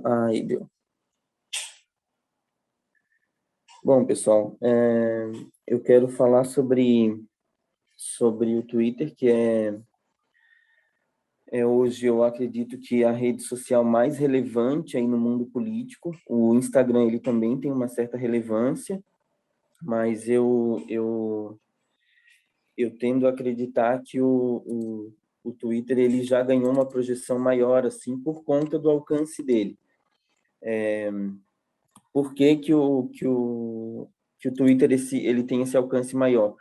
Aí, deu. Bom, pessoal, eu quero falar sobre o Twitter, que hoje eu acredito que a rede social mais relevante aí no mundo político. O Instagram, ele também tem uma certa relevância, mas eu tendo a acreditar que o Twitter, ele já ganhou uma projeção maior, assim, por conta do alcance dele. Por que que o Twitter ele tem esse alcance maior?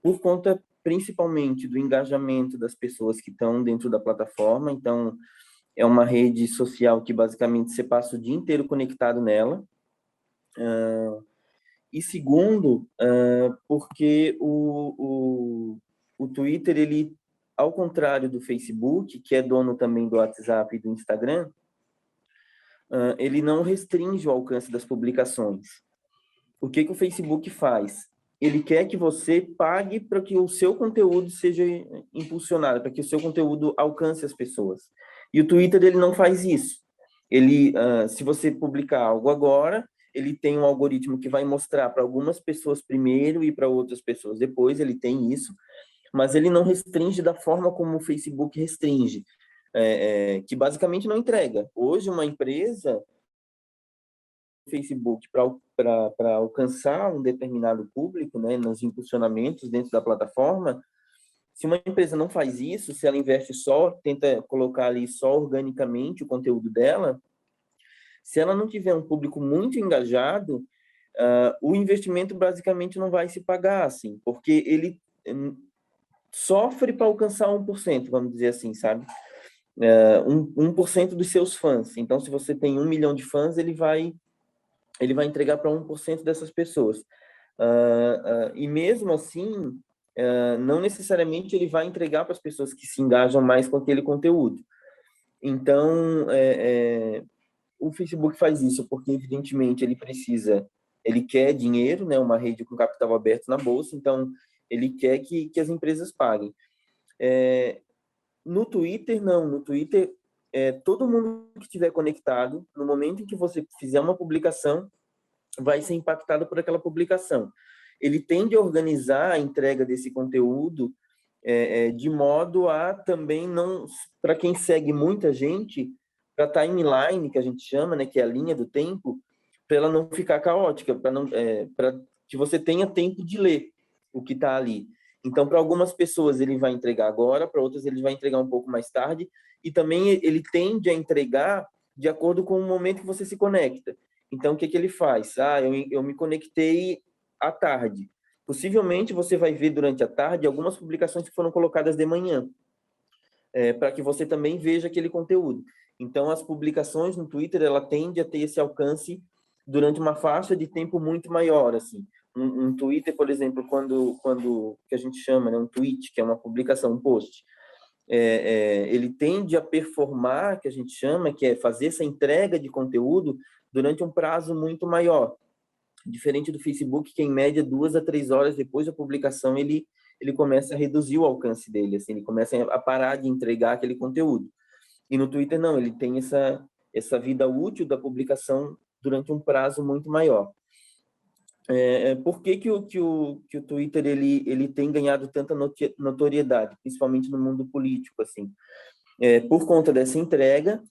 Por conta, principalmente, do engajamento das pessoas que estão dentro da plataforma. Então, é uma rede social que, basicamente, você passa o dia inteiro conectado nela. E segundo, porque o Twitter, ele, ao contrário do Facebook, que é dono também do WhatsApp e do Instagram, ele não restringe o alcance das publicações. O que o Facebook faz? Ele quer que você pague para que o seu conteúdo seja impulsionado, para que o seu conteúdo alcance as pessoas. E o Twitter, ele não faz isso. Ele, se você publicar algo agora, ele tem um algoritmo que vai mostrar para algumas pessoas primeiro e para outras pessoas depois, ele tem isso, mas ele não restringe da forma como o Facebook restringe, que basicamente não entrega. Hoje, uma empresa Facebook para alcançar um determinado público, né, nos impulsionamentos dentro da plataforma. Se uma empresa não faz isso, se ela investe só, tenta colocar ali só organicamente o conteúdo dela, se ela não tiver um público muito engajado, o investimento basicamente não vai se pagar, assim, porque ele sofre para alcançar 1%, vamos dizer assim, sabe? 1% dos seus fãs. Então, se você tem 1 milhão de fãs, ele vai entregar para 1% dessas pessoas. E mesmo assim, não necessariamente ele vai entregar para as pessoas que se engajam mais com aquele conteúdo. Então, o Facebook faz isso porque, evidentemente, ele quer dinheiro, né, uma rede com capital aberto na bolsa, então ele quer que as empresas paguem. No Twitter, não. No Twitter, todo mundo que estiver conectado, no momento em que você fizer uma publicação, vai ser impactado por aquela publicação. Ele tende a organizar a entrega desse conteúdo de modo a também não, para quem segue muita gente, para a timeline, que a gente chama, né, que é a linha do tempo, para ela não ficar caótica, para que você tenha tempo de ler o que está ali. Então, para algumas pessoas ele vai entregar agora, para outras ele vai entregar um pouco mais tarde, e também ele tende a entregar de acordo com o momento que você se conecta. Então, o que ele faz? Eu me conectei à tarde. Possivelmente você vai ver durante a tarde algumas publicações que foram colocadas de manhã, para que você também veja aquele conteúdo. Então, as publicações no Twitter, ela tende a ter esse alcance durante uma faixa de tempo muito maior, assim. Um Twitter, por exemplo, quando que a gente chama, né, um tweet, que é uma publicação, um post, ele tende a performar, que a gente chama, que é fazer essa entrega de conteúdo durante um prazo muito maior. Diferente do Facebook, que em média 2 a 3 horas depois da publicação ele começa a reduzir o alcance dele, assim, ele começa a parar de entregar aquele conteúdo. E no Twitter não, ele tem essa vida útil da publicação durante um prazo muito maior. Por que o Twitter ele tem ganhado tanta notoriedade, principalmente no mundo político, assim? Por conta dessa entrega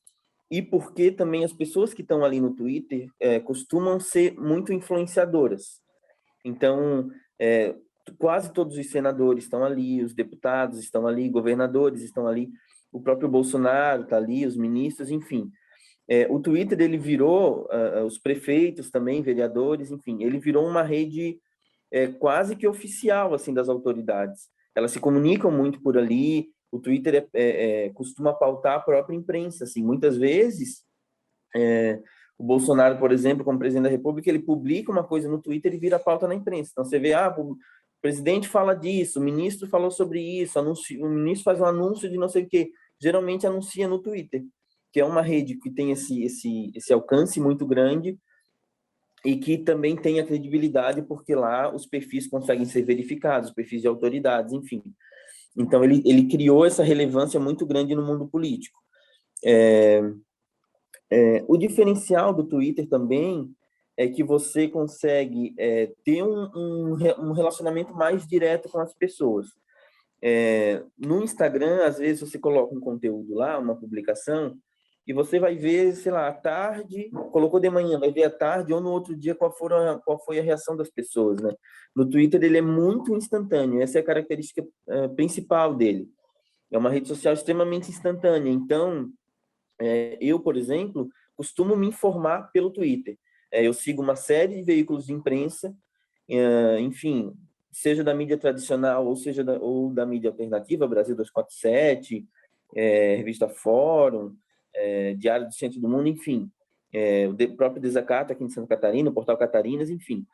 e porque também as pessoas que estão ali no Twitter costumam ser muito influenciadoras. Então, quase todos os senadores estão ali, os deputados estão ali, governadores estão ali, o próprio Bolsonaro está ali, os ministros, enfim. O Twitter, ele virou, os prefeitos também, vereadores, enfim, ele virou uma rede quase que oficial, assim, das autoridades. Elas se comunicam muito por ali, o Twitter costuma pautar a própria imprensa, assim, muitas vezes, o Bolsonaro, por exemplo, como presidente da República, ele publica uma coisa no Twitter e vira pauta na imprensa. Então, você vê, o presidente fala disso, o ministro falou sobre isso, o ministro faz um anúncio de não sei o quê. Geralmente anuncia no Twitter, que é uma rede que tem esse alcance muito grande e que também tem a credibilidade, porque lá os perfis conseguem ser verificados, os perfis de autoridades, enfim. Então, ele criou essa relevância muito grande no mundo político. O diferencial do Twitter também é que você consegue ter um relacionamento mais direto com as pessoas. No Instagram, às vezes você coloca um conteúdo lá, uma publicação, e você vai ver, sei lá, à tarde, colocou de manhã, vai ver à tarde ou no outro dia qual foi a reação das pessoas, né? No Twitter ele é muito instantâneo, essa é a característica principal dele. É uma rede social extremamente instantânea, então eu, por exemplo, costumo me informar pelo Twitter. Eu sigo uma série de veículos de imprensa, enfim, seja da mídia tradicional ou seja ou da mídia alternativa, Brasil 247, Revista Fórum, Diário do Centro do Mundo, enfim, o próprio Desacato aqui em Santa Catarina, o Portal Catarinas, enfim.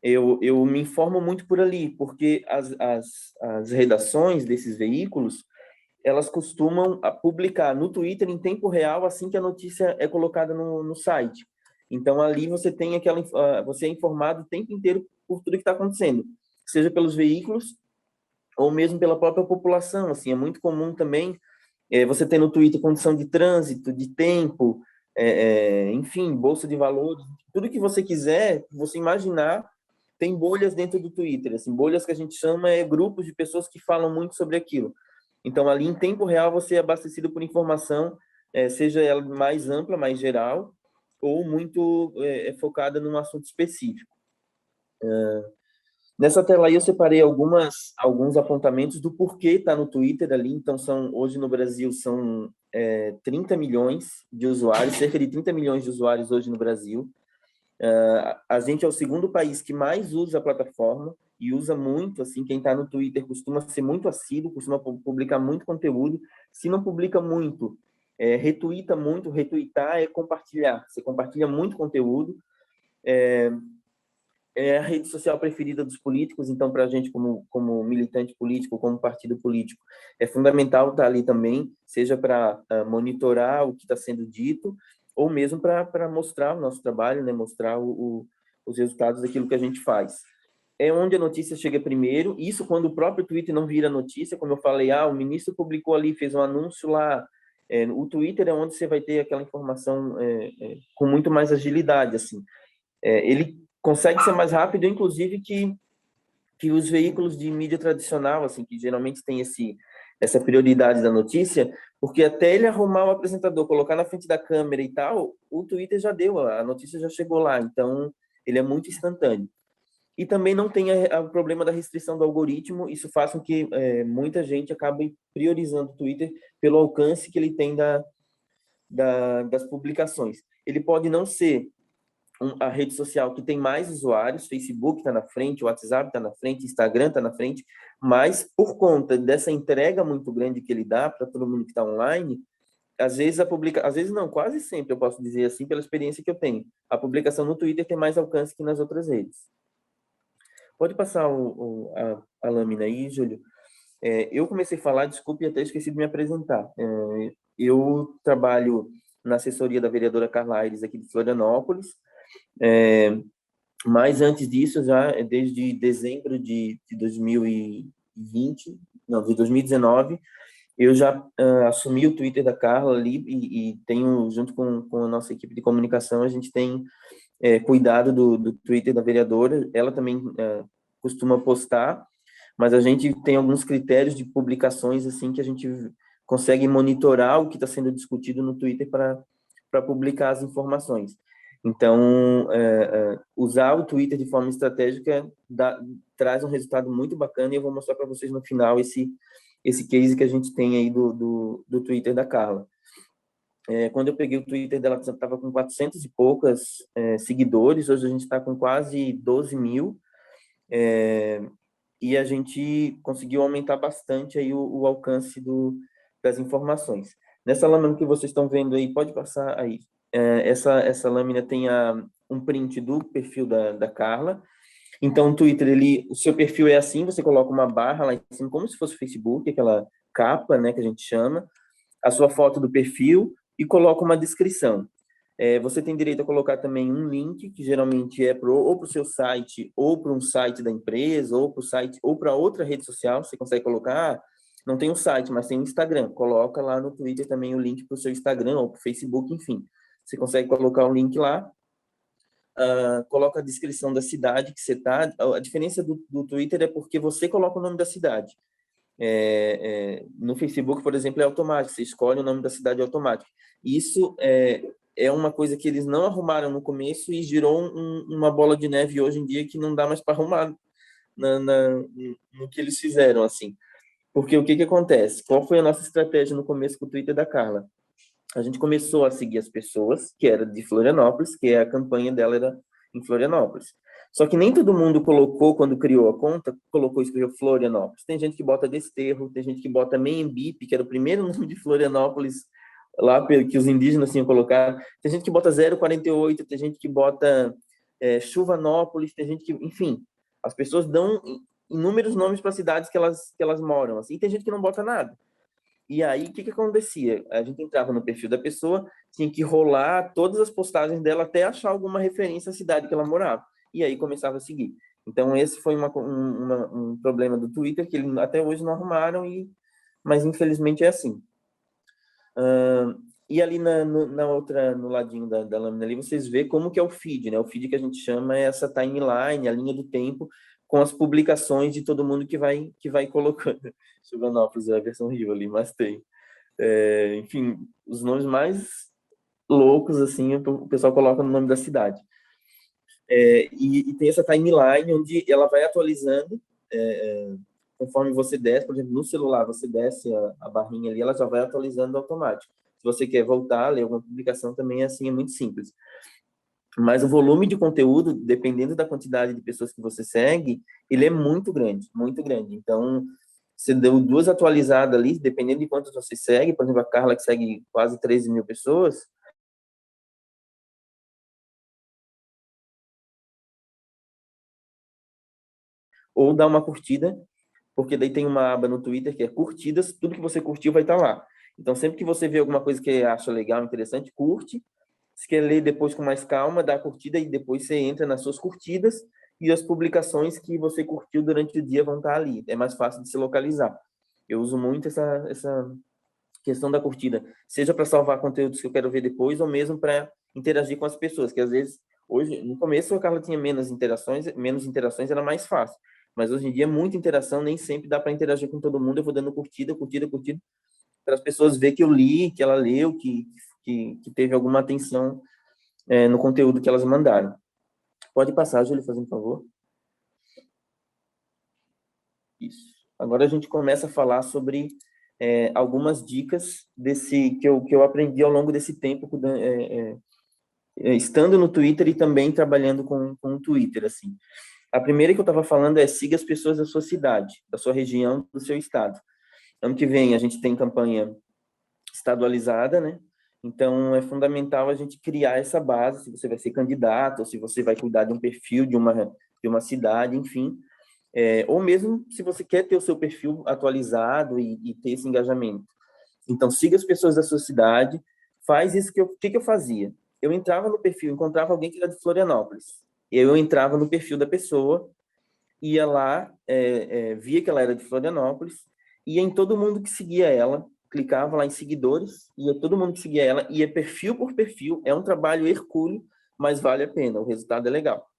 Eu me informo muito por ali, porque as redações desses veículos elas costumam publicar no Twitter em tempo real assim que a notícia é colocada no site. Então, ali você tem você é informado o tempo inteiro por tudo que está acontecendo, seja pelos veículos ou mesmo pela própria população. Assim, é muito comum também você ter no Twitter condição de trânsito, de tempo, enfim, bolsa de valores, tudo que você quiser, você imaginar, tem bolhas dentro do Twitter, assim, bolhas que a gente chama grupos de pessoas que falam muito sobre aquilo. Então, ali em tempo real, você é abastecido por informação, seja ela mais ampla, mais geral, ou muito focada num assunto específico. Nessa tela aí eu separei alguns apontamentos do porquê está no Twitter ali. Então, hoje no Brasil são 30 milhões de usuários, cerca de 30 milhões de usuários hoje no Brasil. A gente é o segundo país que mais usa a plataforma e usa muito, assim, quem está no Twitter costuma ser muito assíduo, costuma publicar muito conteúdo. Se não publica muito, retuita muito, retuitar é compartilhar. Você compartilha muito conteúdo. É a rede social preferida dos políticos, então para a gente como militante político, como partido político, é fundamental estar ali também, seja para monitorar o que está sendo dito, ou mesmo para mostrar o nosso trabalho, né, mostrar os resultados daquilo que a gente faz. É onde a notícia chega primeiro, isso quando o próprio Twitter não vira notícia, como eu falei, o ministro publicou ali, fez um anúncio lá, o Twitter é onde você vai ter aquela informação com muito mais agilidade, assim. Ele consegue ser mais rápido, inclusive, que os veículos de mídia tradicional, assim, que geralmente tem essa prioridade da notícia, porque até ele arrumar o apresentador, colocar na frente da câmera e tal, o Twitter já deu, a notícia já chegou lá, então ele é muito instantâneo. E também não tem o problema da restrição do algoritmo, isso faz com que muita gente acabe priorizando o Twitter pelo alcance que ele tem das publicações. Ele pode não ser a rede social que tem mais usuários, Facebook está na frente, WhatsApp está na frente, Instagram está na frente, mas por conta dessa entrega muito grande que ele dá para todo mundo que está online, às vezes às vezes não, quase sempre eu posso dizer assim pela experiência que eu tenho, a publicação no Twitter tem mais alcance que nas outras redes. Pode passar a lâmina aí, Júlio. Eu comecei a falar, desculpe, até esqueci de me apresentar. Eu trabalho na assessoria da vereadora Carla Aires aqui de Florianópolis. Mas antes disso, já desde dezembro de 2020, não, de 2019, eu já assumi o Twitter da Carla ali e tenho, junto com a nossa equipe de comunicação, a gente tem cuidado do Twitter da vereadora. Ela também costuma postar, mas a gente tem alguns critérios de publicações assim que a gente consegue monitorar o que está sendo discutido no Twitter para publicar as informações. Então, usar o Twitter de forma estratégica traz um resultado muito bacana e eu vou mostrar para vocês no final esse case que a gente tem aí do Twitter da Carla. Quando eu peguei o Twitter dela, estava com 400 e poucas seguidores, hoje a gente está com quase 12 mil, e a gente conseguiu aumentar bastante aí o alcance das informações. Nessa lâmina que vocês estão vendo aí, pode passar aí. Essa lâmina tem um print do perfil da Carla. Então, o Twitter, o seu perfil é assim, você coloca uma barra lá em cima, como se fosse o Facebook, aquela capa, né, que a gente chama, a sua foto do perfil e coloca uma descrição. Você tem direito a colocar também um link, que geralmente é ou para o seu site, ou para um site da empresa, ou para o site, ou para outra rede social. Você consegue colocar, não tem um site, mas tem um Instagram. Coloca lá no Twitter também o link para o seu Instagram, ou para o Facebook, enfim. você consegue colocar o link lá, coloca a descrição da cidade que você está. A diferença do Twitter é porque você coloca o nome da cidade. No Facebook, por exemplo, é automático, você escolhe o nome da cidade automático. Isso é uma coisa que eles não arrumaram no começo e girou uma bola de neve hoje em dia que não dá mais para arrumar no que eles fizeram, assim. Porque o que acontece? Qual foi a nossa estratégia no começo com o Twitter da Carla? A gente começou a seguir as pessoas que eram de Florianópolis, que a campanha dela era em Florianópolis. Só que nem todo mundo colocou, quando criou a conta, escreveu Florianópolis. Tem gente que bota Desterro, tem gente que bota Meiembipe, que era o primeiro nome de Florianópolis, lá que os indígenas tinham colocado. Tem gente que bota 048, tem gente que bota Chuvanópolis, tem gente que... Enfim, as pessoas dão inúmeros nomes para cidades que elas moram. Assim, e tem gente que não bota nada. E aí, o que acontecia? A gente entrava no perfil da pessoa, tinha que rolar todas as postagens dela até achar alguma referência à cidade que ela morava. E aí começava a seguir. Então, esse foi um problema do Twitter, que eles até hoje não arrumaram, mas infelizmente é assim. E ali no ladinho da lâmina ali, vocês vê como que é o feed, né? O feed que a gente chama é essa timeline, a linha do tempo, com as publicações de todo mundo que vai colocando. Silvanópolis é a versão Rio ali, mas tem. Enfim, os nomes mais loucos, assim, o pessoal coloca no nome da cidade. E tem essa timeline onde ela vai atualizando conforme você desce, por exemplo, no celular, você desce a barrinha ali, ela já vai atualizando automático. Se você quer voltar a ler alguma publicação, também é assim, é muito simples. Mas o volume de conteúdo, dependendo da quantidade de pessoas que você segue, ele é muito grande, muito grande. Então, você deu 2 atualizadas ali, dependendo de quantos você segue, por exemplo, a Carla, que segue quase 13 mil pessoas, ou dá uma curtida, porque daí tem uma aba no Twitter que é curtidas, tudo que você curtiu vai estar lá. Então, sempre que você vê alguma coisa que acha legal, interessante, curte. Se quer ler depois com mais calma, dá a curtida e depois você entra nas suas curtidas e as publicações que você curtiu durante o dia vão estar ali. É mais fácil de se localizar. Eu uso muito essa questão da curtida, seja para salvar conteúdos que eu quero ver depois ou mesmo para interagir com as pessoas, que às vezes, hoje, no começo a Carla tinha menos interações era mais fácil. Mas hoje em dia, muita interação, nem sempre dá para interagir com todo mundo. Eu vou dando curtida, curtida, curtida, para as pessoas ver que eu li, que ela leu, que teve alguma atenção no conteúdo que elas mandaram. Pode passar, Júlio, fazendo um favor. Isso. Agora a gente começa a falar sobre algumas dicas que eu aprendi ao longo desse tempo, estando no Twitter e também trabalhando com o Twitter, assim. A primeira que eu estava falando é siga as pessoas da sua cidade, da sua região, do seu estado. Ano que vem a gente tem campanha estadualizada, né? Então, é fundamental a gente criar essa base, se você vai ser candidato, ou se você vai cuidar de um perfil de uma cidade, enfim. Ou mesmo se você quer ter o seu perfil atualizado e ter esse engajamento. Então, siga as pessoas da sua cidade, faz isso que eu fazia. Eu entrava no perfil, encontrava alguém que era de Florianópolis. Eu entrava no perfil da pessoa, ia lá, via que ela era de Florianópolis, ia em todo mundo que seguia ela, clicava lá em seguidores, ia todo mundo que seguia ela, ia perfil por perfil, é um trabalho hercúleo, mas vale a pena, o resultado é legal.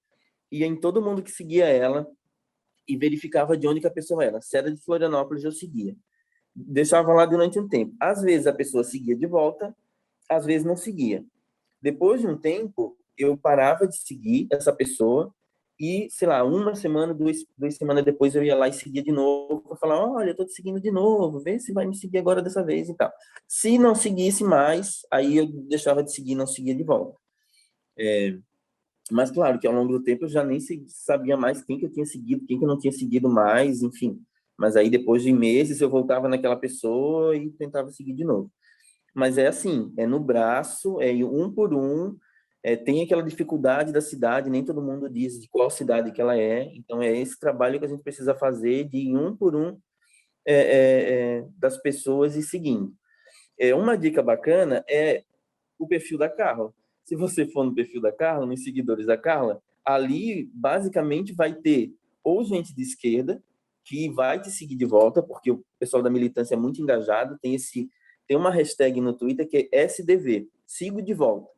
Ia em todo mundo que seguia ela e verificava de onde que a pessoa era. Se era de Florianópolis, eu seguia. Deixava lá durante um tempo. Às vezes a pessoa seguia de volta, às vezes não seguia. Depois de um tempo, eu parava de seguir essa pessoa e, sei lá, uma semana, duas semanas depois eu ia lá e seguia de novo para falar, olha, eu tô te seguindo de novo, vê se vai me seguir agora dessa vez e tal. Se não seguisse mais, aí eu deixava de seguir, não seguia de volta. Mas claro que ao longo do tempo eu já nem sabia mais quem que eu tinha seguido, quem que eu não tinha seguido mais, enfim. Mas aí depois de meses eu voltava naquela pessoa e tentava seguir de novo. Mas é assim, é no braço, é um por um, tem aquela dificuldade da cidade, nem todo mundo diz de qual cidade que ela é, então é esse trabalho que a gente precisa fazer de um por um das pessoas e seguindo. Uma dica bacana é o perfil da Carla. Se você for no perfil da Carla, nos seguidores da Carla, ali basicamente vai ter ou gente de esquerda que vai te seguir de volta, porque o pessoal da militância é muito engajado, tem uma hashtag no Twitter que é SDV, sigo de volta.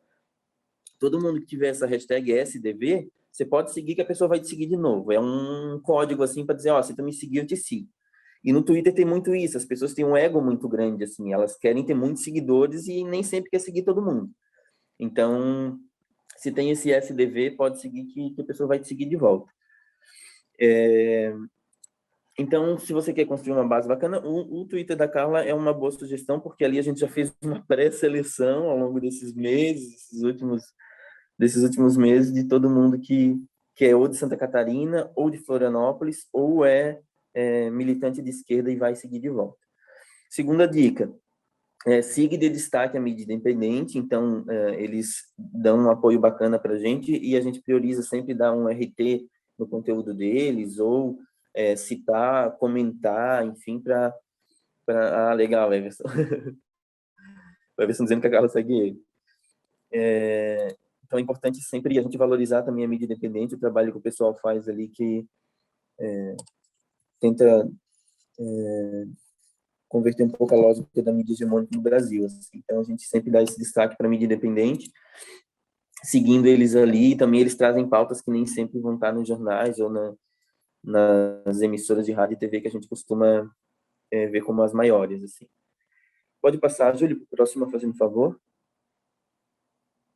todo mundo que tiver essa hashtag SDV, você pode seguir que a pessoa vai te seguir de novo. É um código assim para dizer, ó, se tu me seguir, eu te sigo. E no Twitter tem muito isso, as pessoas têm um ego muito grande, assim, elas querem ter muitos seguidores e nem sempre quer seguir todo mundo. Então, se tem esse SDV, pode seguir que a pessoa vai te seguir de volta. Então, se você quer construir uma base bacana, o Twitter da Carla é uma boa sugestão, porque ali a gente já fez uma pré-seleção ao longo desses meses, desses últimos meses, de todo mundo que é ou de Santa Catarina, ou de Florianópolis, ou é militante de esquerda e vai seguir de volta. Segunda dica, siga e dê destaque à mídia independente, então eles dão um apoio bacana para a gente e a gente prioriza sempre dar um RT no conteúdo deles, ou citar, comentar, enfim, para... Ah, legal, Everson. O Everson dizendo que a Carla segue ele. Então é importante sempre a gente valorizar também a mídia independente, o trabalho que o pessoal faz ali, que tenta converter um pouco a lógica da mídia hegemônica no Brasil. Assim. Então a gente sempre dá esse destaque para a mídia independente, seguindo eles ali, e também eles trazem pautas que nem sempre vão estar nos jornais ou nas emissoras de rádio e TV que a gente costuma ver como as maiores. Assim. Pode passar, Júlio, para a próxima, fazendo favor.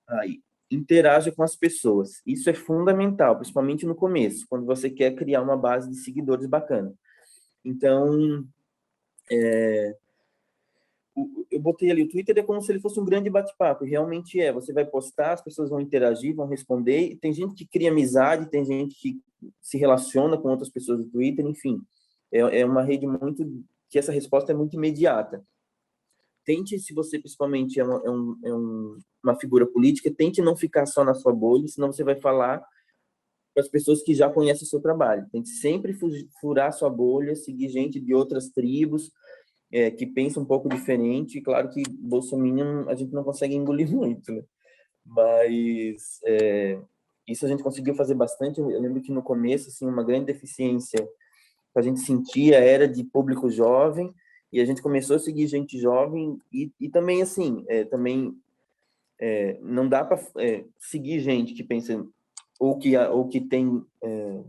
Aí, interaja com as pessoas. Isso é fundamental, principalmente no começo, quando você quer criar uma base de seguidores bacana. Então, eu botei ali, o Twitter é como se ele fosse um grande bate-papo, e realmente é. Você vai postar, as pessoas vão interagir, vão responder, e tem gente que cria amizade, tem gente que se relaciona com outras pessoas do Twitter, enfim. É uma rede muito... que essa resposta é muito imediata. Tente, se você principalmente uma figura política, tente não ficar só na sua bolha, senão você vai falar para as pessoas que já conhecem o seu trabalho. Tente sempre furar a sua bolha, seguir gente de outras tribos, que pensa um pouco diferente. Claro que Bolsonaro a gente não consegue engolir muito, né? Mas isso a gente conseguiu fazer bastante. Eu lembro que no começo, assim, uma grande deficiência que a gente sentia era de público jovem, e a gente começou a seguir gente jovem, e também, assim, não dá para seguir gente que pensa ou que tem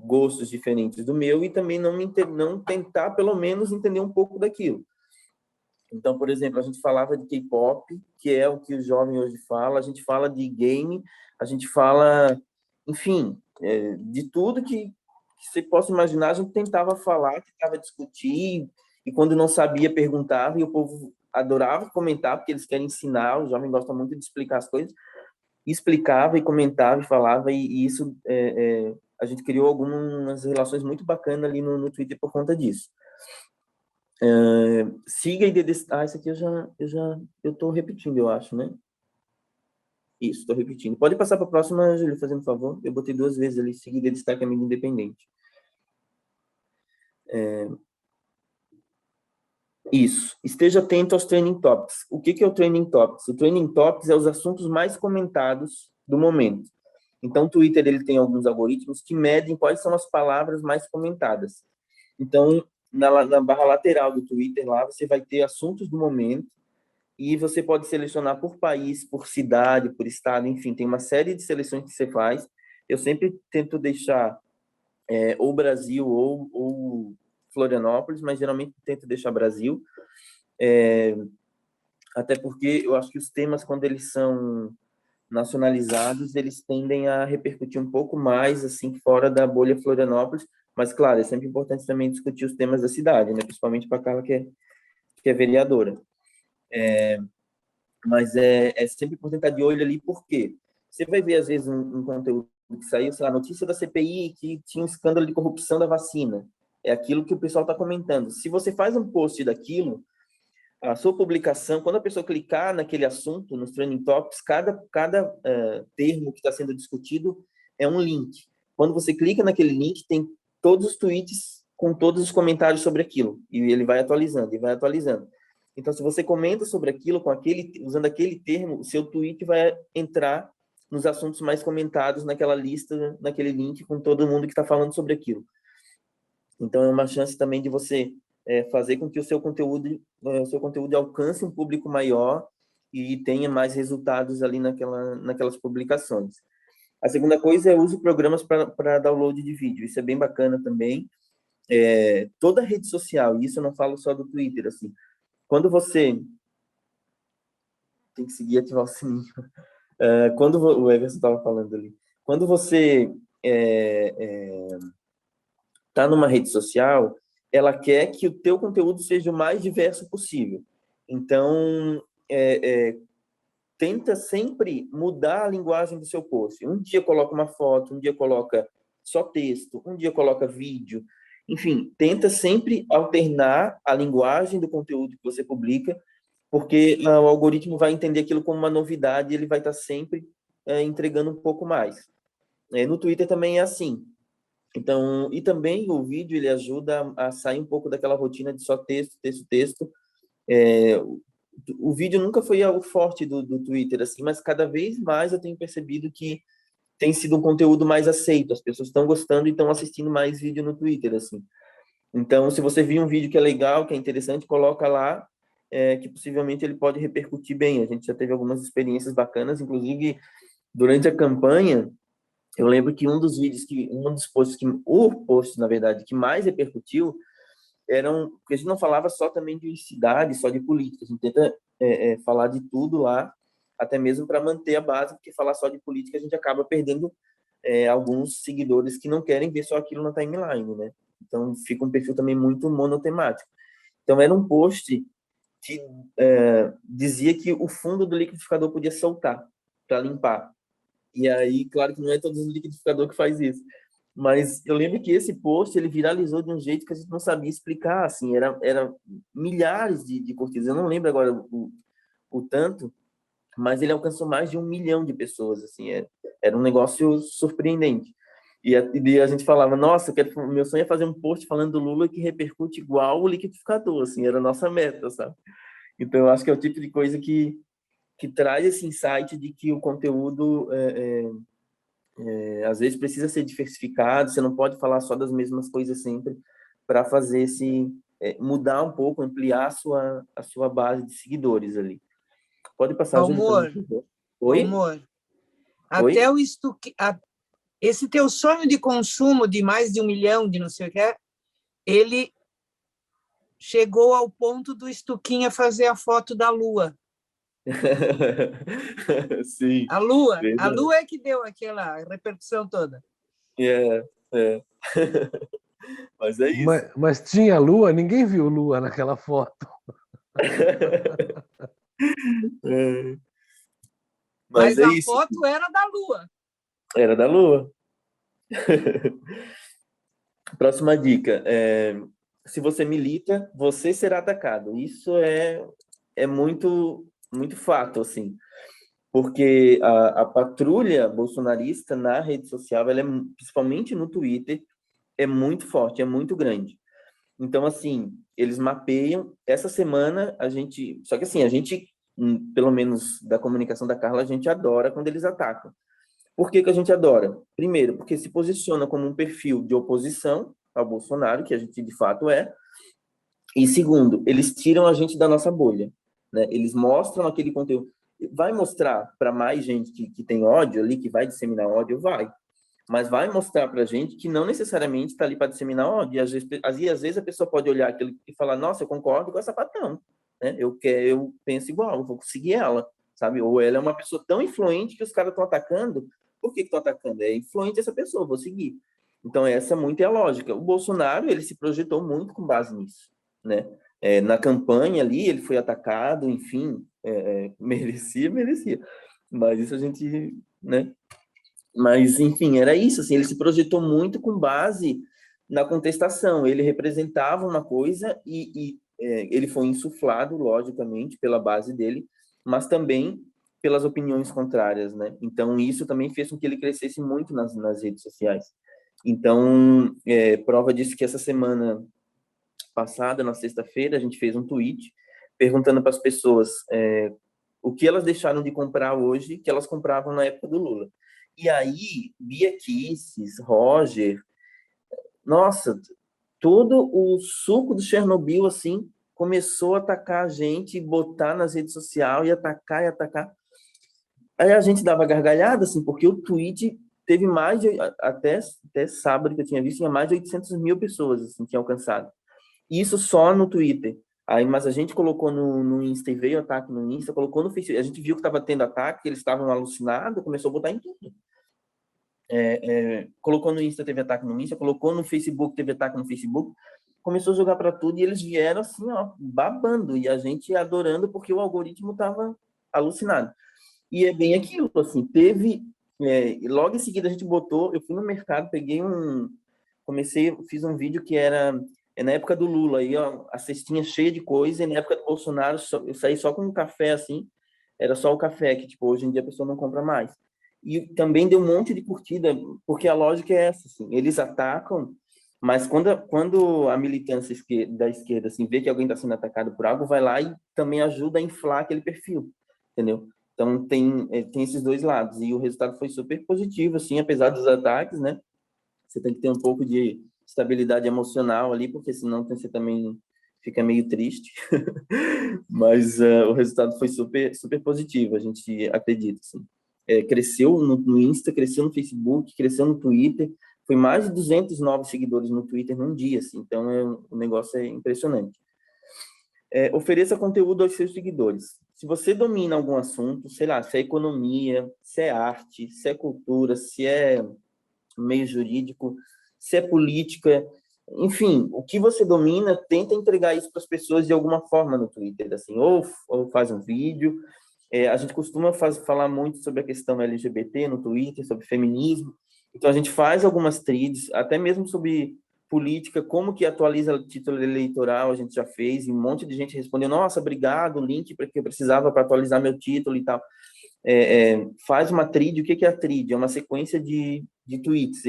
gostos diferentes do meu, e também não tentar, pelo menos, entender um pouco daquilo. Então, por exemplo, a gente falava de K-pop, que é o que o jovem hoje fala, a gente fala de game, a gente fala, enfim, de tudo que você possa imaginar, a gente tentava falar, tentava discutir, e quando não sabia, perguntava, e o povo adorava comentar, porque eles querem ensinar, o jovem gosta muito de explicar as coisas, e explicava e comentava e falava, e isso, a gente criou algumas relações muito bacanas ali no Twitter por conta disso. Siga e dê destaque. Isso aqui eu tô repetindo, eu acho, né? Isso, estou repetindo. Pode passar para a próxima, Júlio, fazendo favor. Eu botei 2 vezes ali, siga e dê destaque a mídia independente. Isso. Esteja atento aos trending topics. O que é o trending topics? O trending topics é os assuntos mais comentados do momento. Então, o Twitter ele tem alguns algoritmos que medem quais são as palavras mais comentadas. Então, na barra lateral do Twitter, lá você vai ter assuntos do momento, e você pode selecionar por país, por cidade, por estado, enfim, tem uma série de seleções que você faz. Eu sempre tento deixar ou Brasil ou Florianópolis, mas geralmente tento deixar Brasil, até porque eu acho que os temas, quando eles são nacionalizados, eles tendem a repercutir um pouco mais, assim, fora da bolha Florianópolis, mas, claro, é sempre importante também discutir os temas da cidade, né? Principalmente para a Carla, que é vereadora. Mas é sempre importante estar de olho ali, porque você vai ver, às vezes, um conteúdo que saiu, sei lá, notícia da CPI que tinha um escândalo de corrupção da vacina. É aquilo que o pessoal está comentando. Se você faz um post daquilo, a sua publicação, quando a pessoa clicar naquele assunto, nos trending topics, cada termo que está sendo discutido é um link. Quando você clica naquele link, tem todos os tweets com todos os comentários sobre aquilo. E ele vai atualizando, e vai atualizando. Então, se você comenta sobre aquilo, usando aquele termo, o seu tweet vai entrar nos assuntos mais comentados naquela lista, naquele link, com todo mundo que está falando sobre aquilo. Então, é uma chance também de você fazer com que o seu conteúdo alcance um público maior e tenha mais resultados ali naquelas publicações. A segunda coisa é use programas para download de vídeo. Isso é bem bacana também. Toda rede social, e isso eu não falo só do Twitter, assim, quando você tem que seguir e ativar o sininho. O Everson estava falando ali. Quando você está numa rede social, ela quer que o teu conteúdo seja o mais diverso possível. Então, tenta sempre mudar a linguagem do seu post. Um dia coloca uma foto, um dia coloca só texto, um dia coloca vídeo. Enfim, tenta sempre alternar a linguagem do conteúdo que você publica, porque o algoritmo vai entender aquilo como uma novidade e ele vai estar sempre entregando um pouco mais. No Twitter também é assim. Então, e também o vídeo ele ajuda a sair um pouco daquela rotina de só texto, texto, texto. O vídeo nunca foi algo forte do Twitter, assim, mas cada vez mais eu tenho percebido que tem sido um conteúdo mais aceito. As pessoas estão gostando e estão assistindo mais vídeo no Twitter, assim. Então, se você viu um vídeo que é legal, que é interessante, coloca lá, que possivelmente ele pode repercutir bem. A gente já teve algumas experiências bacanas, inclusive durante a campanha, eu lembro que um dos posts o post, na verdade, que mais repercutiu porque a gente não falava só também de cidade, só de política, a gente tenta falar de tudo lá, até mesmo para manter a base, porque falar só de política a gente acaba perdendo alguns seguidores que não querem ver só aquilo na timeline, né? Então fica um perfil também muito monotemático. Então era um post que dizia que o fundo do liquidificador podia soltar para limpar. E aí, claro que não é todos os liquidificadores que faz isso. Mas eu lembro que esse post, ele viralizou de um jeito que a gente não sabia explicar, assim, era milhares de curtidas. Eu não lembro agora o tanto, mas ele alcançou mais de 1 milhão de pessoas, assim, era um negócio surpreendente. E a gente falava, nossa, meu sonho é fazer um post falando do Lula que repercute igual o liquidificador, assim, era a nossa meta, sabe? Então, eu acho que é o tipo de coisa que traz esse insight de que o conteúdo às vezes precisa ser diversificado, você não pode falar só das mesmas coisas sempre para fazer mudar um pouco, ampliar a sua base de seguidores ali. Pode passar, Júlio, para mim, Amor, por favor. Oi? amor, Oi? até esse teu sonho de consumo de mais de 1 milhão de não sei o que ele chegou ao ponto do Stuquinha fazer a foto da Lua. Sim, A Lua verdade. é que deu aquela repercussão toda. É. Mas é isso. Mas tinha lua? Ninguém viu lua naquela foto. É. Mas Mas é a isso. foto era da Lua. Era da Lua. Próxima dica. Se você milita, você será atacado. Isso é muito, muito fato, assim. Porque a patrulha bolsonarista na rede social, principalmente no Twitter, é muito forte, é muito grande. Então, assim, eles mapeiam. Essa semana, Só que, assim, a gente, pelo menos da comunicação da Carla, a gente adora quando eles atacam. Por que que a gente adora? Primeiro, porque se posiciona como um perfil de oposição ao Bolsonaro, que a gente de fato é. E segundo, eles tiram a gente da nossa bolha, né? Eles mostram aquele conteúdo. Vai mostrar para mais gente que tem ódio ali, que vai disseminar ódio, vai. Mas vai mostrar para gente que não necessariamente está ali para disseminar ódio. E às vezes a pessoa pode olhar aquilo e falar, nossa, eu concordo com essa sapatão, né? Eu penso igual, eu vou seguir ela, sabe? Ou ela é uma pessoa tão influente que os caras estão atacando. Por que estão atacando? É influente essa pessoa, vou seguir. Então essa muito é a lógica. O Bolsonaro, ele se projetou muito com base nisso, né? Na campanha ali, ele foi atacado, enfim, merecia. Mas isso a gente, né? Mas, enfim, era isso, assim, ele se projetou muito com base na contestação. Ele representava uma coisa e ele foi insuflado, logicamente, pela base dele, mas também pelas opiniões contrárias, né? Então, isso também fez com que ele crescesse muito nas redes sociais. Então, prova disso que essa semana passada, na sexta-feira, a gente fez um tweet perguntando para as pessoas o que elas deixaram de comprar hoje que elas compravam na época do Lula. E aí, Bia Kicis, Roger, nossa, todo o suco do Chernobyl, assim, começou a atacar a gente, botar nas redes sociais e atacar e atacar. Aí a gente dava gargalhada, assim, porque o tweet teve mais de, até sábado que eu tinha visto, tinha mais de 800 mil pessoas, assim, tinha alcançado. Isso só no Twitter. Aí, mas a gente colocou no Insta e veio ataque no Insta, colocou no Facebook. A gente viu que estava tendo ataque, eles estavam alucinados, começou a botar em tudo. Colocou no Insta, teve ataque no Insta, colocou no Facebook, teve ataque no Facebook, começou a jogar para tudo e eles vieram assim, ó, babando, e a gente adorando porque o algoritmo estava alucinado. E é bem aquilo, assim, logo em seguida a gente botou, eu fui no mercado, fiz um vídeo que era na época do Lula, aí ó, a cestinha cheia de coisa, e na época do Bolsonaro eu saí só com um café, assim, era só o café, que tipo, hoje em dia a pessoa não compra mais. E também deu um monte de curtida, porque a lógica é essa, assim, eles atacam, mas quando a militância da esquerda assim, vê que alguém está sendo atacado por algo, vai lá e também ajuda a inflar aquele perfil, entendeu? Então tem esses dois lados, e o resultado foi super positivo, assim, apesar dos ataques, né? Você tem que ter um pouco de estabilidade emocional ali, porque senão você também fica meio triste. Mas o resultado foi super, super positivo, a gente acredita, assim. Cresceu no Insta, cresceu no Facebook, cresceu no Twitter, foi mais de 200 novos seguidores no Twitter num dia, assim, então o negócio é impressionante. Ofereça conteúdo aos seus seguidores. Se você domina algum assunto, sei lá, se é economia, se é arte, se é cultura, se é meio jurídico, se é política, enfim, o que você domina, tenta entregar isso para as pessoas de alguma forma no Twitter, assim, ou faz um vídeo. A gente costuma falar muito sobre a questão LGBT no Twitter, sobre feminismo, então a gente faz algumas threads, até mesmo sobre política, como que atualiza o título eleitoral, a gente já fez, e um monte de gente respondeu, nossa, obrigado, o link que eu precisava para atualizar meu título e tal. Faz uma thread. O que é a thread? É uma sequência de tweets.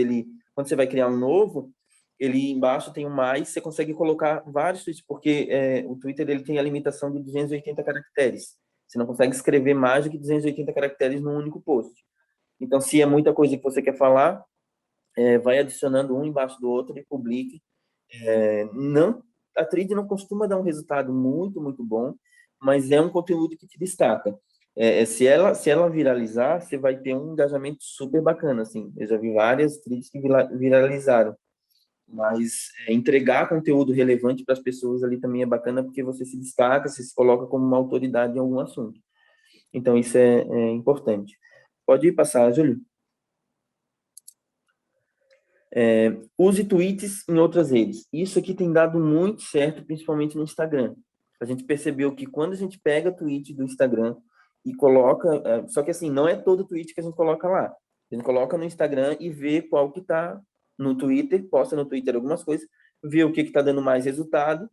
Quando você vai criar um novo, ele embaixo tem um mais, você consegue colocar vários tweets, porque o Twitter ele tem a limitação de 280 caracteres. Você não consegue escrever mais do que 280 caracteres num único post. Então, se é muita coisa que você quer falar, vai adicionando um embaixo do outro e publique. A thread não costuma dar um resultado muito, muito bom, mas é um conteúdo que te destaca. Se ela viralizar, você vai ter um engajamento super bacana, assim. Eu já vi várias threads que viralizaram, mas entregar conteúdo relevante para as pessoas ali também é bacana, porque você se destaca, você se coloca como uma autoridade em algum assunto. Então, isso é importante. Pode passar, Júlio. Use tweets em outras redes. Isso aqui tem dado muito certo, principalmente no Instagram. A gente percebeu que quando a gente pega tweet do Instagram e coloca... só que assim, não é todo tweet que a gente coloca lá. A gente coloca no Instagram e vê qual que está no Twitter, posta no Twitter algumas coisas, vê o que está dando mais resultado,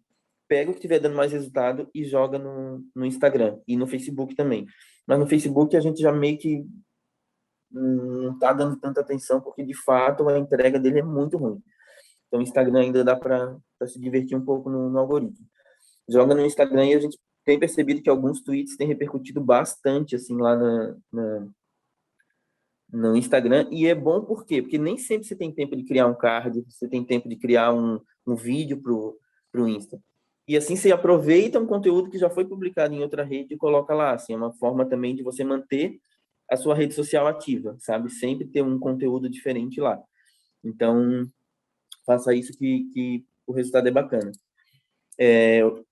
pega o que estiver dando mais resultado e joga no Instagram e no Facebook também. Mas no Facebook a gente já meio que não está dando tanta atenção, porque de fato a entrega dele é muito ruim. Então, o Instagram ainda dá para se divertir um pouco no algoritmo. Joga no Instagram e a gente tem percebido que alguns tweets têm repercutido bastante assim lá no Instagram, e é bom por quê? Porque nem sempre você tem tempo de criar um card, você tem tempo de criar um vídeo pro Insta. E assim você aproveita um conteúdo que já foi publicado em outra rede e coloca lá, assim, é uma forma também de você manter a sua rede social ativa, sabe? Sempre ter um conteúdo diferente lá. Então, faça isso que o resultado é bacana.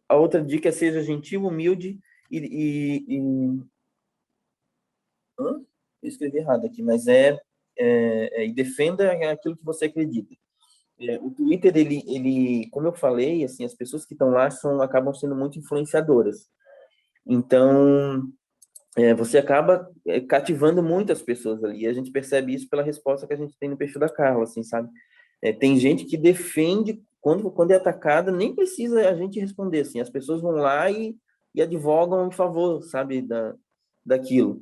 A outra dica é seja gentil, humilde eu escrevi errado aqui, mas e defenda aquilo que você acredita. O Twitter, como eu falei, assim, as pessoas que estão lá acabam sendo muito influenciadoras. Então, você acaba cativando muitas pessoas ali. E a gente percebe isso pela resposta que a gente tem no perfil da Carla, assim, sabe? Tem gente que defende, quando é atacada, nem precisa a gente responder, assim. As pessoas vão lá e advogam em favor, sabe, daquilo.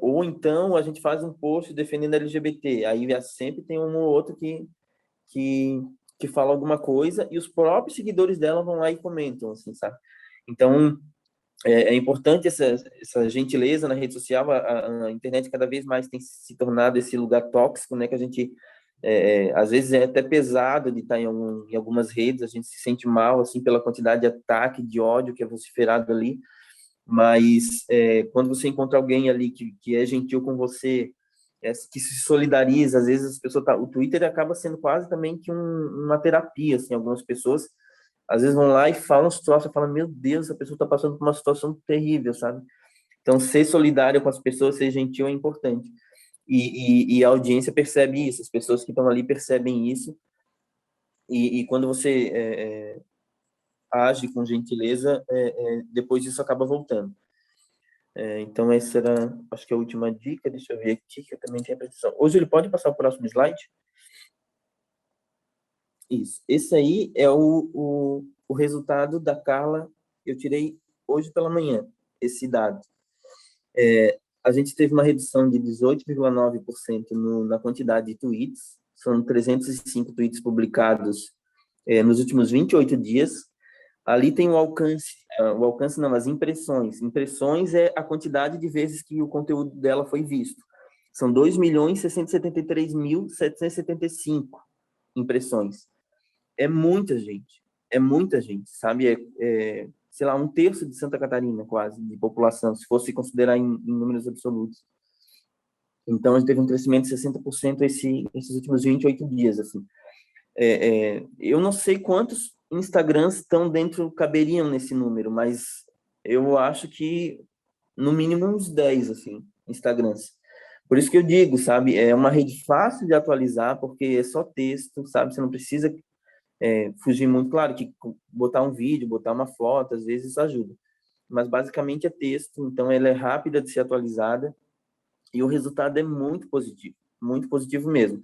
Ou então a gente faz um post defendendo a LGBT, aí sempre tem um ou outro que fala alguma coisa e os próprios seguidores dela vão lá e comentam, assim, sabe? Então, é importante essa gentileza na rede social. A internet cada vez mais tem se tornado esse lugar tóxico, né, que a gente Às vezes é até pesado de estar em algumas redes, a gente se sente mal, assim, pela quantidade de ataque, de ódio que é vociferado ali, mas quando você encontra alguém ali que é gentil com você, que se solidariza, às vezes as pessoas o Twitter acaba sendo quase também que uma terapia, assim, algumas pessoas às vezes vão lá e falam os troços, falam, meu Deus, essa pessoa está passando por uma situação terrível, sabe? Então, ser solidário com as pessoas, ser gentil é importante. E a audiência percebe isso, as pessoas que estão ali percebem isso, e quando você age com gentileza, depois isso acaba voltando. Então, essa era, acho que a última dica. Deixa eu ver aqui, que eu também tenho a precisão. Hoje ele pode passar o próximo slide? Isso. Esse aí é o resultado da Carla, eu tirei hoje pela manhã, esse dado. A gente teve uma redução de 18,9% na quantidade de tweets, são 305 tweets publicados nos últimos 28 dias. Ali tem o alcance não, as impressões. Impressões é a quantidade de vezes que o conteúdo dela foi visto. São 2.673.775 impressões. É muita gente, sabe? Sei lá, um terço de Santa Catarina, quase, de população, se fosse considerar em números absolutos. Então, a gente teve um crescimento de 60% esses últimos 28 dias, assim. Eu não sei quantos Instagrams caberiam nesse número, mas eu acho que, no mínimo, uns 10, assim, Instagrams. Por isso que eu digo, sabe, é uma rede fácil de atualizar, porque é só texto, sabe, você não precisa fugir muito. Claro que botar um vídeo, botar uma foto, às vezes ajuda, mas basicamente é texto, então ela é rápida de ser atualizada e o resultado é muito positivo mesmo.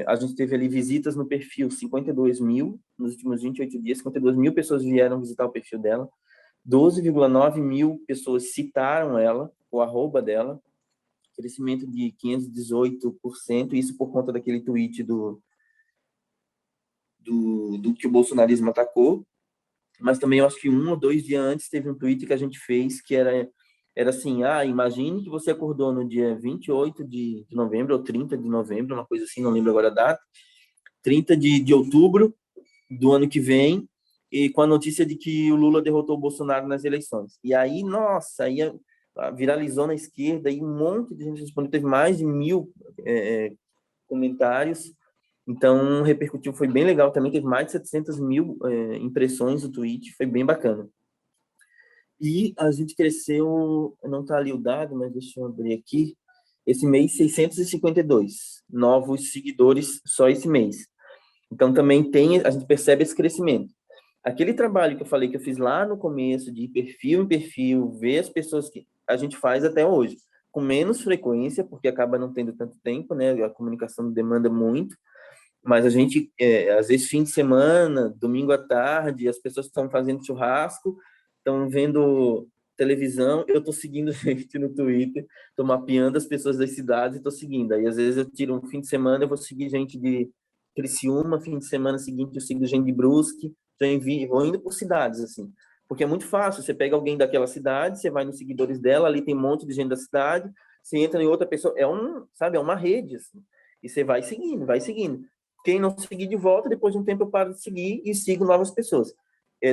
A gente teve ali visitas no perfil 52 mil nos últimos 28 dias, 52 mil pessoas vieram visitar o perfil dela, 12,9 mil pessoas citaram ela, o arroba dela, crescimento de 518%, isso por conta daquele tweet do que o bolsonarismo atacou, mas também eu acho que 1 ou 2 dias antes teve um tweet que a gente fez que era assim, imagine que você acordou no dia 28 de novembro ou 30 de novembro, uma coisa assim, não lembro agora a data, 30 de outubro do ano que vem, e com a notícia de que o Lula derrotou o Bolsonaro nas eleições. E aí, nossa, aí viralizou na esquerda, e um monte de gente respondeu, teve mais de 1.000 comentários. Então, repercutiu, foi bem legal. Também teve mais de 700 mil impressões do tweet, foi bem bacana. E a gente cresceu, não está ali o dado, mas deixa eu abrir aqui, esse mês 652 novos seguidores só esse mês. Então, também a gente percebe esse crescimento. Aquele trabalho que eu falei que eu fiz lá no começo, de perfil em perfil, ver as pessoas que a gente faz até hoje, com menos frequência, porque acaba não tendo tanto tempo, né? A comunicação demanda muito, mas a gente, às vezes, fim de semana, domingo à tarde, as pessoas estão fazendo churrasco, estão vendo televisão, eu estou seguindo gente no Twitter, estou mapeando as pessoas das cidades e estou seguindo. Aí, às vezes, eu tiro um fim de semana, eu vou seguir gente de Criciúma, fim de semana seguinte eu sigo gente de Brusque, vou indo por cidades, assim. Porque é muito fácil, você pega alguém daquela cidade, você vai nos seguidores dela, ali tem um monte de gente da cidade, você entra em outra pessoa, sabe, é uma rede, assim. E você vai seguindo, vai seguindo. Quem não seguir de volta, depois de um tempo eu paro de seguir e sigo novas pessoas.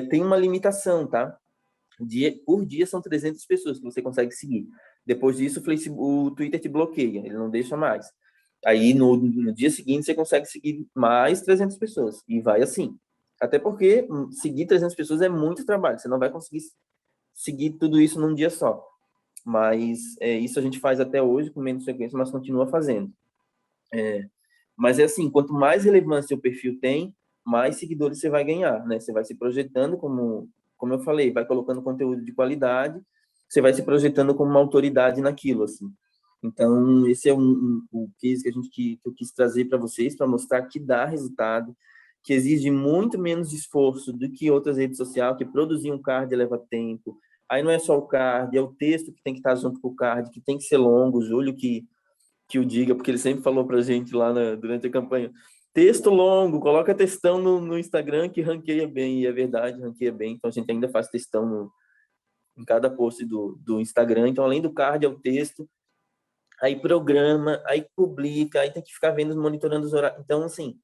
Tem uma limitação, tá? Por dia são 300 pessoas que você consegue seguir. Depois disso, o Twitter te bloqueia, ele não deixa mais. Aí, no dia seguinte, você consegue seguir mais 300 pessoas. E vai assim. Até porque seguir 300 pessoas é muito trabalho. Você não vai conseguir seguir tudo isso num dia só. Mas isso a gente faz até hoje, com menos frequência, mas continua fazendo. Mas é assim, quanto mais relevância o perfil tem, mais seguidores você vai ganhar, né? Você vai se projetando como eu falei, vai colocando conteúdo de qualidade, você vai se projetando como uma autoridade naquilo, assim. Então, esse é o case que eu quis trazer para vocês, para mostrar que dá resultado, que exige muito menos esforço do que outras redes sociais, que produzir um card leva tempo. Aí não é só o card, é o texto que tem que estar junto com o card, que tem que ser longo, o Júlio que o diga, porque ele sempre falou pra gente lá durante a campanha, texto longo, coloca textão no Instagram que ranqueia bem, e é verdade, ranqueia bem, então a gente ainda faz textão em cada post do Instagram, então além do card é o texto, aí programa, aí publica, aí tem que ficar vendo, monitorando os horários. Então, assim,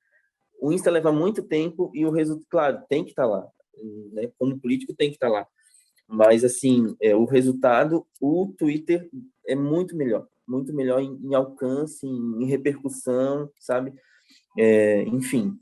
o Insta leva muito tempo e o resultado, claro, tem que estar lá, né? Como político tem que estar lá. Mas, assim, o resultado, o Twitter é muito melhor em alcance, em repercussão, sabe? Enfim,